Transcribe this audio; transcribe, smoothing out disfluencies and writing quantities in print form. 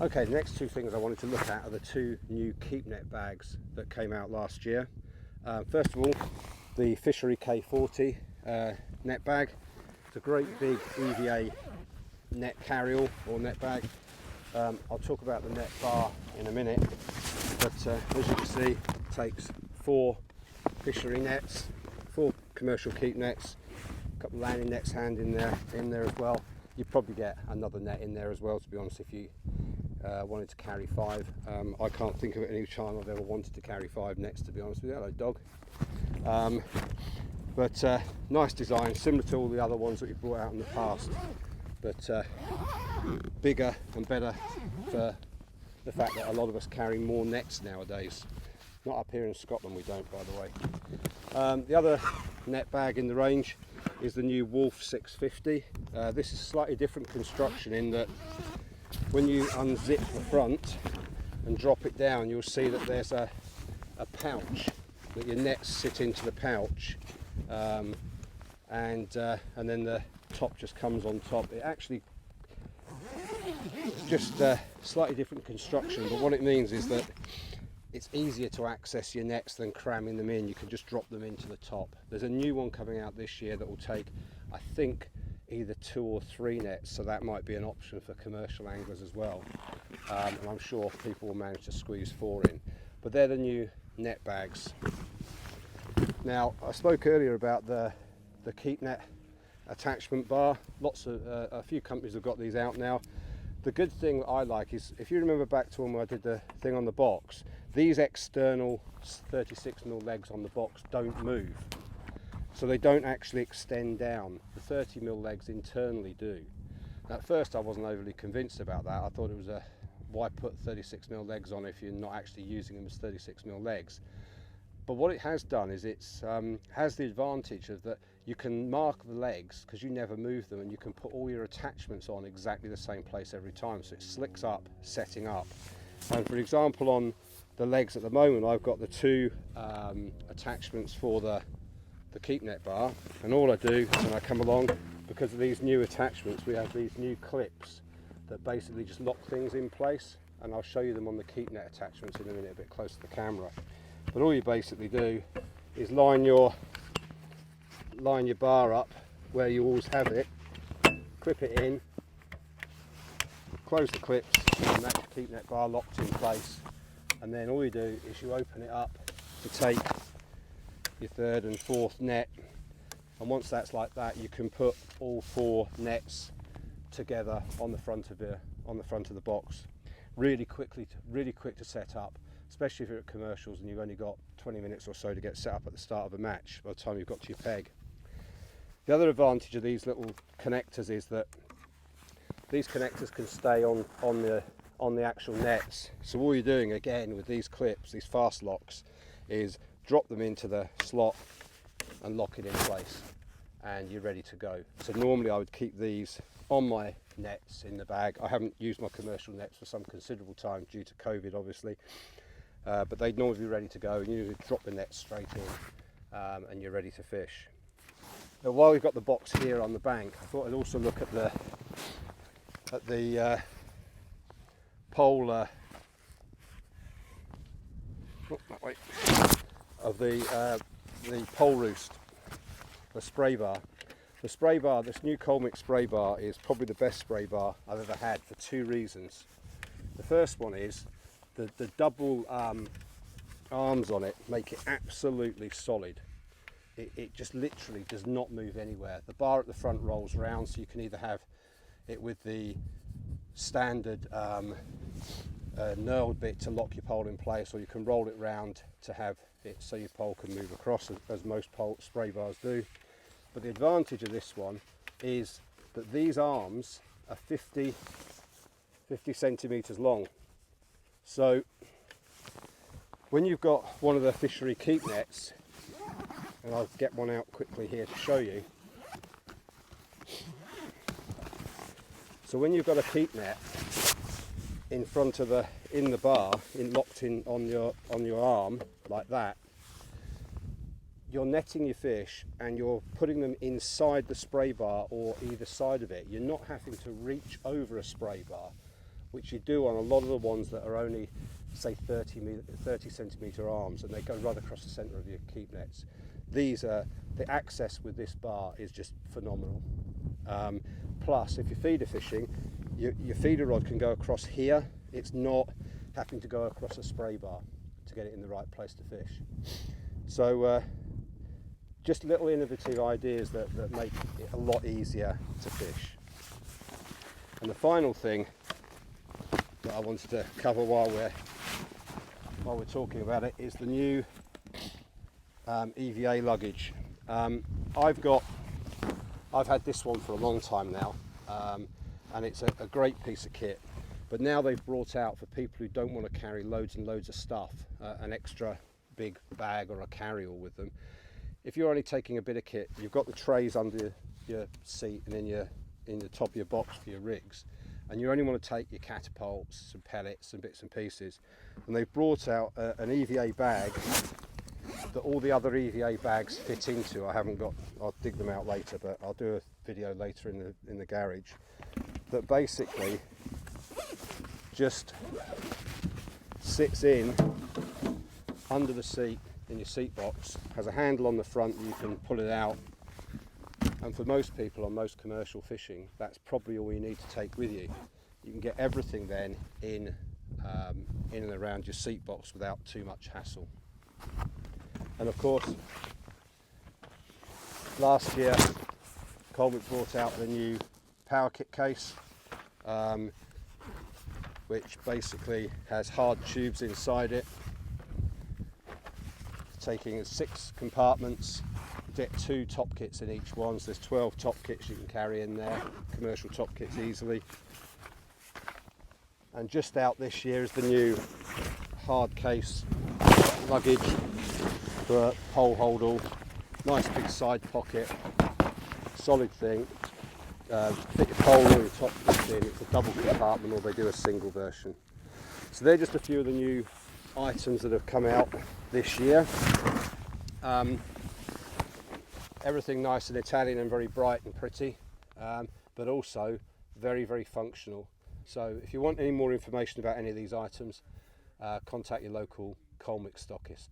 Okay, the next two things I wanted to look at are the two new Keepnet bags that came out last year. First of all, the Fishery K40 net bag. It's a great big EVA net carry-all or net bag. I'll talk about the net bar in a minute, but as you can see, it takes 4 fishery nets, 4 commercial keep nets, a couple of landing nets in there as well. You'd probably get another net in there as well, to be honest, if you wanted to carry 5. I can't think of any time I've ever wanted to carry 5 nets, to be honest with you. Hello, dog. But nice design, similar to all the other ones that we brought out in the past, but bigger and better for the fact that a lot of us carry more nets nowadays. Not up here in Scotland, we don't, by the way. The other net bag in the range is the new Wolf 650. This is a slightly different construction in that when you unzip the front and drop it down, you'll see that there's a pouch that your nets sit into the pouch, and then the top just comes on top. It actually, it's just a slightly different construction, but what it means is that it's easier to access your nets than cramming them in. You can just drop them into the top. There's a new one coming out this year that will take, I think, either 2 or 3 nets, so that might be an option for commercial anglers as well. And I'm sure people will manage to squeeze 4 in. But they're the new net bags. Now, I spoke earlier about the Keepnet attachment bar. A few companies have got these out now. The good thing that I like is, if you remember back to when I did the thing on the box, these external 36mm legs on the box don't move. So they don't actually extend down. The 30mm legs internally do. At first I wasn't overly convinced about that. I thought it was why put 36mm legs on if you're not actually using them as 36mm legs. But what it has done is it's has the advantage of that you can mark the legs because you never move them, and you can put all your attachments on exactly the same place every time, so it slicks up setting up. And for example, on the legs at the moment, I've got the 2 attachments for the Keepnet bar, and all I do when I come along, because of these new attachments, we have these new clips that basically just lock things in place, and I'll show you them on the Keepnet attachments in a minute, a bit closer to the camera. But all you basically do is line your bar up where you always have it, clip it in, close the clips, and that's your Keepnet bar locked in place. And then all you do is you open it up to take your 3rd and 4th net, and once that's like that, you can put all 4 nets together on the front of the box. Really quick to set up, especially if you're at commercials and you've only got 20 minutes or so to get set up at the start of a match by the time you've got to your peg. The other advantage of these little connectors is that these connectors can stay on the actual nets. So all you're doing again with these clips, these fast locks, is drop them into the slot and lock it in place, and you're ready to go. So normally I would keep these on my nets in the bag. I haven't used my commercial nets for some considerable time due to COVID, obviously, but they'd normally be ready to go, and you just drop the net straight in, and you're ready to fish. Now, while we've got the box here on the bank, I thought I'd also look at the pole of the pole roost, the spray bar. The spray bar, this new Colmic spray bar, is probably the best spray bar I've ever had for 2 reasons. The first one is the double arms on it make it absolutely solid. It just literally does not move anywhere. The bar at the front rolls round, so you can either have it with the standard knurled bit to lock your pole in place, or you can roll it round to have it so your pole can move across, as most spray bars do. But the advantage of this one is that these arms are 50 centimetres long. So when you've got one of the fishery keep nets, and I'll get one out quickly here to show you. So when you've got a keep net in front of in the bar, locked in on your arm like that, you're netting your fish and you're putting them inside the spray bar or either side of it. You're not having to reach over a spray bar which you do on a lot of the ones that are only, say, 30 centimetre arms, and they go right across the centre of your Keepnets. These are, the access with this bar is just phenomenal. Plus, if you're feeder fishing, your feeder rod can go across here. It's not having to go across a spray bar to get it in the right place to fish. So just little innovative ideas that make it a lot easier to fish. And the final thing that I wanted to cover while we're talking about it is the new EVA Luggage. I've had this one for a long time now, and it's a great piece of kit. But now they've brought out, for people who don't want to carry loads and loads of stuff, an extra big bag or a carry-all with them. If you're only taking a bit of kit, you've got the trays under your seat and in the top of your box for your rigs, and you only want to take your catapults, some pellets and bits and pieces. And they've brought out an EVA bag that all the other EVA bags fit into. I'll dig them out later, but I'll do a video later in the garage, that basically just sits in under the seat in your seat box, has a handle on the front, you can pull it out, and for most people on most commercial fishing, that's probably all you need to take with you. You can get everything then in and around your seat box without too much hassle. And of course, last year Colmic brought out the new power kit case, which basically has hard tubes inside it, taking 6 compartments. You get 2 top kits in each one, so there's 12 top kits you can carry in there, commercial top kits easily. And just out this year is the new hard case luggage for a pole holdall. Nice big side pocket, solid thing. Fit your pole or your top kits in. It's a double compartment, or they do a single version. So they're just a few of the new items that have come out this year. Everything nice and Italian and very bright and pretty, but also very, very functional. So if you want any more information about any of these items, contact your local Colmic stockist.